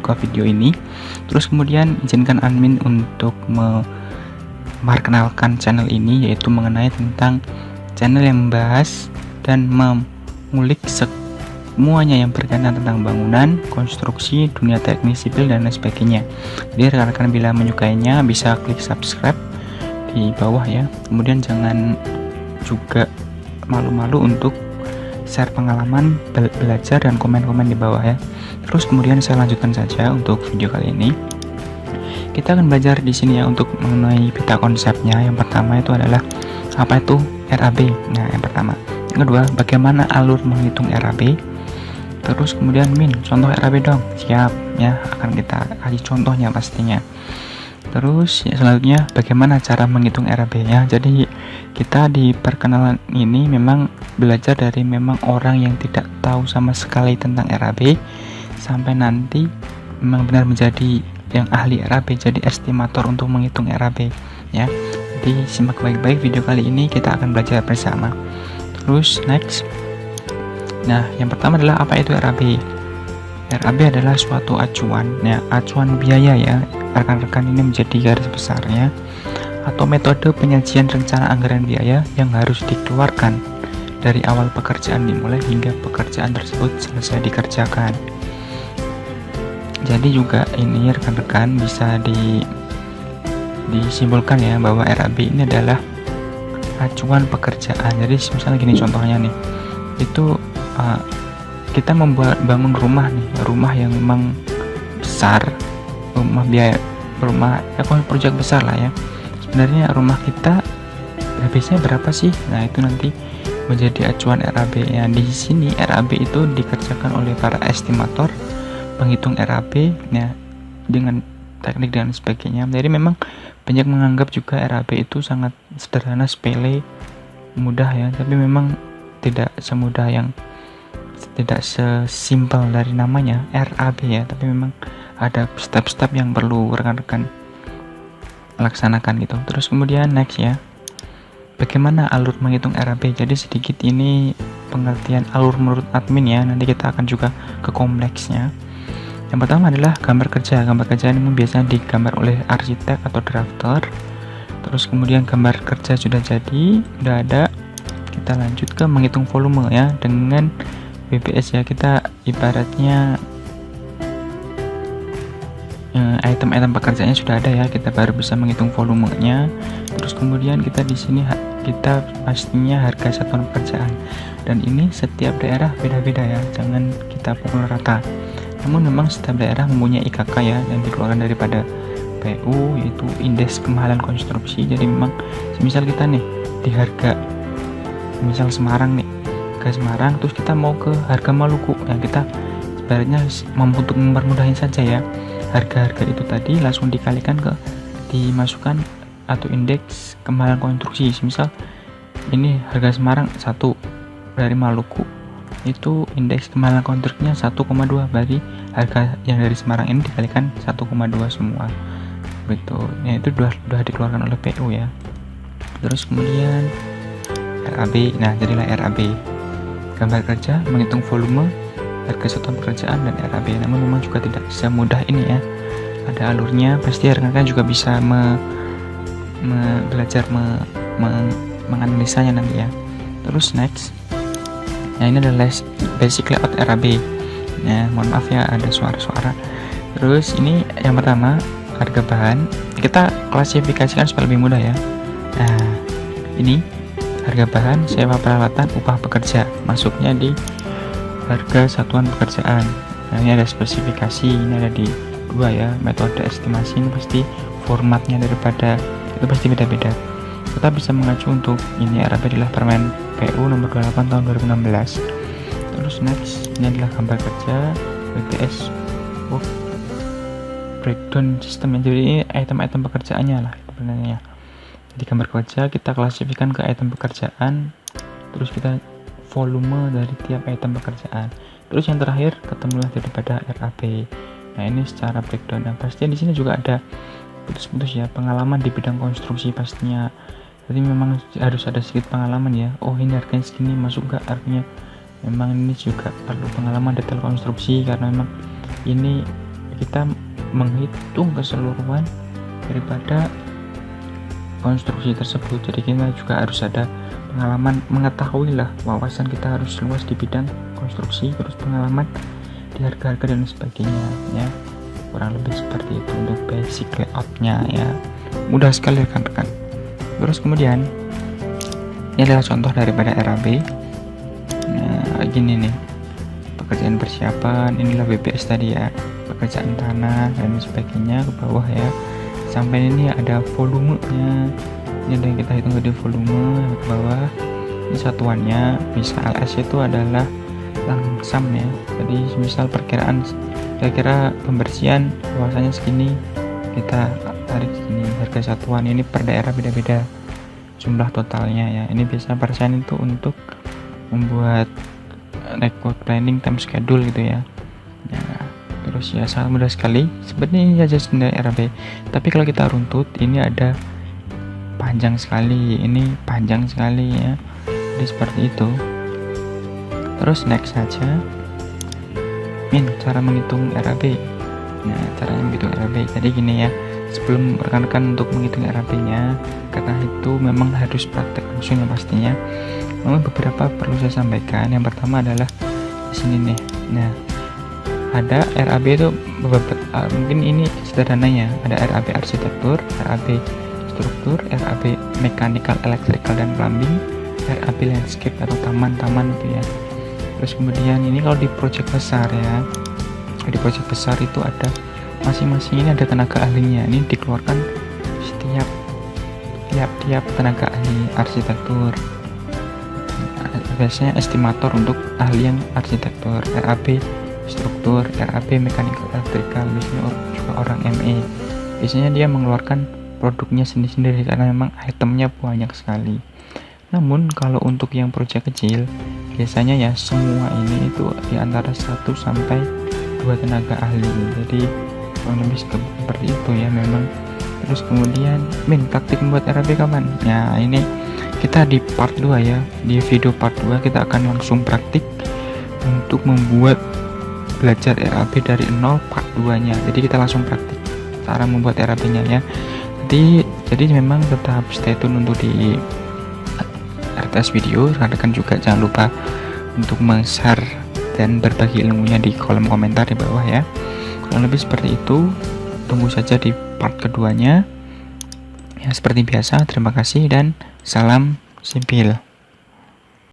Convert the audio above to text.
membuka video ini. Terus kemudian izinkan admin untuk memperkenalkan channel ini, yaitu mengenai tentang channel yang membahas dan mengulik semuanya yang berkaitan tentang bangunan, konstruksi, dunia teknik sipil dan lain sebagainya. Jadi rekan-rekan bila menyukainya bisa klik subscribe di bawah ya. Kemudian jangan juga malu-malu untuk share pengalaman, belajar dan komen-komen di bawah ya. Terus kemudian saya lanjutkan saja untuk video kali ini. Kita akan belajar di sini ya untuk mengenai peta konsepnya. Yang pertama itu adalah apa itu RAB. Nah, yang pertama. Yang kedua, bagaimana alur menghitung RAB. Terus kemudian contoh RAB dong. Siap ya, akan kita kasih contohnya pastinya. Terus selanjutnya bagaimana cara menghitung RAB ya. Jadi kita di perkenalan ini memang belajar dari memang orang yang tidak tahu sama sekali tentang RAB sampai nanti memang benar menjadi yang ahli RAB, jadi estimator untuk menghitung RAB ya. Jadi simak baik-baik video kali ini, kita akan belajar bersama. Terus next. Nah, yang pertama adalah apa itu RAB. RAB adalah suatu acuan ya, acuan biaya ya. Rekan-rekan ini menjadi garis besarnya, atau metode penyajian rencana anggaran biaya yang harus dikeluarkan dari awal pekerjaan dimulai hingga pekerjaan tersebut selesai dikerjakan. Jadi juga ini rekan-rekan bisa disimpulkan ya bahwa RAB ini adalah acuan pekerjaan. Jadi misalnya gini contohnya nih, itu kita bangun rumah nih, rumah yang memang besar, rumah ya proyek besar lah ya. Sebenarnya rumah kita habisnya berapa sih? Nah, itu nanti menjadi acuan RAB ya. Di sini RAB itu dikerjakan oleh para estimator, penghitung RAB ya, dengan teknik dan sebagainya. Jadi memang banyak menganggap juga RAB itu sangat sederhana, sepele, mudah ya, tapi memang tidak semudah yang tidak sesimpel dari namanya RAB ya, tapi memang ada step-step yang perlu rekan-rekan laksanakan gitu. Terus kemudian next ya, bagaimana alur menghitung RAB. Jadi sedikit ini pengertian alur menurut admin ya, nanti kita akan juga ke kompleksnya. Yang pertama adalah gambar kerja. Gambar kerja ini biasanya digambar oleh arsitek atau drafter. Terus kemudian gambar kerja sudah jadi, sudah ada, kita lanjut ke menghitung volume ya dengan WBS ya. Kita ibaratnya item-item pekerjaannya sudah ada ya, kita baru bisa menghitung volumenya. Terus kemudian kita di sini kita pastinya harga satuan pekerjaan, dan ini setiap daerah beda-beda ya, jangan kita pukul rata. Namun memang setiap daerah mempunyai IKK ya, yang dikeluarkan daripada PU, yaitu indeks kemahalan konstruksi. Jadi memang misal kita nih di harga misal Semarang nih, harga Semarang, terus kita mau ke harga Maluku ya, kita sebenarnya mampu untuk mempermudahin saja ya, harga-harga itu tadi langsung dikalikan dimasukkan atau indeks kemahalan konstruksi. Misal ini harga Semarang 1, dari Maluku itu indeks kemahalan konstruksinya 1,2, berarti harga yang dari Semarang ini dikalikan 1,2 semua gitu ya. Itu sudah dikeluarkan oleh PU ya. Terus kemudian RAB. Nah, jadilah RAB, gambar kerja, menghitung volume, harga satuan pekerjaan, dan RAB. Namun memang juga tidak semudah ini ya, ada alurnya. Pasti rekan-rekan juga bisa belajar menganalisanya nanti ya. Terus next, nah ini adalah basic layout RAB ya, mohon maaf ya ada suara-suara. Terus ini yang pertama, harga bahan, kita klasifikasikan supaya lebih mudah ya. Nah, ini harga bahan, sewa peralatan, upah pekerja, masuknya di harga satuan pekerjaan. Nah, ini ada spesifikasi, ini ada di 2 ya. Metode estimasi ini pasti formatnya daripada itu pasti beda-beda. Kita bisa mengacu untuk ini RAB adalah Permen PU nomor 28 tahun 2016. Terus next, ini adalah gambar kerja WBS work breakdown system. Jadi ini item-item pekerjaannya lah sebenarnya. Jadi gambar kerja kita klasifikasikan ke item pekerjaan, terus kita volume dari tiap item pekerjaan. Terus yang terakhir ketemulah daripada RAB. Nah, ini secara breakdown. Nah, pastinya di sini juga ada putus-putus ya, pengalaman di bidang konstruksi pastinya. Jadi memang harus ada sedikit pengalaman ya. Oh, ini harganya segini, masuk nggak? Artinya memang ini juga perlu pengalaman detail konstruksi, karena memang ini kita menghitung keseluruhan daripada konstruksi tersebut. Jadi kita juga harus ada pengalaman, mengetahui lah, wawasan kita harus luas di bidang konstruksi, terus pengalaman di harga-harga dan sebagainya ya. Kurang lebih seperti itu untuk basic layoutnya ya, mudah sekali rekan-rekan. Terus kemudian ini adalah contoh daripada RAB. Nah gini nih, pekerjaan persiapan, inilah BPS tadi ya, pekerjaan tanah dan sebagainya ke bawah ya. Sampai ini ada volumenya, ini ada yang kita hitung tadi volume yang ke bawah. Ini satuannya, misal LS itu adalah langsam ya, jadi misal perkiraan kira-kira pembersihan luasannya segini, kita tarik segini. Harga satuan ini per daerah beda-beda jumlah totalnya ya. Ini biasanya persen itu untuk membuat record planning time schedule gitu ya. Nah, terus ya sangat mudah sekali. Sebenarnya ini aja sebenarnya RAB. Tapi kalau kita runtut ini ada panjang sekali. Ini panjang sekali ya. Jadi seperti itu. Terus next saja. Cara menghitung RAB. Nah, caranya menghitung RAB. Jadi gini ya. Sebelum rekan-rekan untuk menghitung RAB-nya, karena itu memang harus praktek langsung ya pastinya. Memang beberapa perlu saya sampaikan. Yang pertama adalah di sini nih. Nah, ada RAB itu mungkin ini sederhananya, ada RAB arsitektur, RAB struktur, RAB mechanical, electrical dan plumbing, RAB landscape atau taman-taman gitu ya. Terus kemudian ini kalau di project besar ya, di project besar itu ada masing-masing ini ada tenaga ahlinya. Ini dikeluarkan tiap tenaga ahli arsitektur. Biasanya estimator untuk ahli yang arsitektur, RAB struktur, RAB mechanical electrical, biasanya juga orang ME. Biasanya dia mengeluarkan produknya sendiri-sendiri karena memang itemnya banyak sekali. Namun kalau untuk yang proyek kecil, biasanya ya semua ini itu di antara 1 sampai 2 tenaga ahli. Jadi kurang lebih seperti itu ya memang. Terus kemudian taktik membuat RAB kapan? Nah ini kita di part 2 ya, di video part 2 kita akan langsung praktik untuk membuat belajar RAB dari 0 part 2 nya. Jadi kita langsung praktik cara membuat RAB nya ya. Jadi memang tetap stay tune untuk di RTS video. Rekan-rekan juga jangan lupa untuk share dan berbagi ilmunya di kolom komentar di bawah ya. Kurang lebih seperti itu. Tunggu saja di part keduanya. Ya seperti biasa, terima kasih dan salam simpil.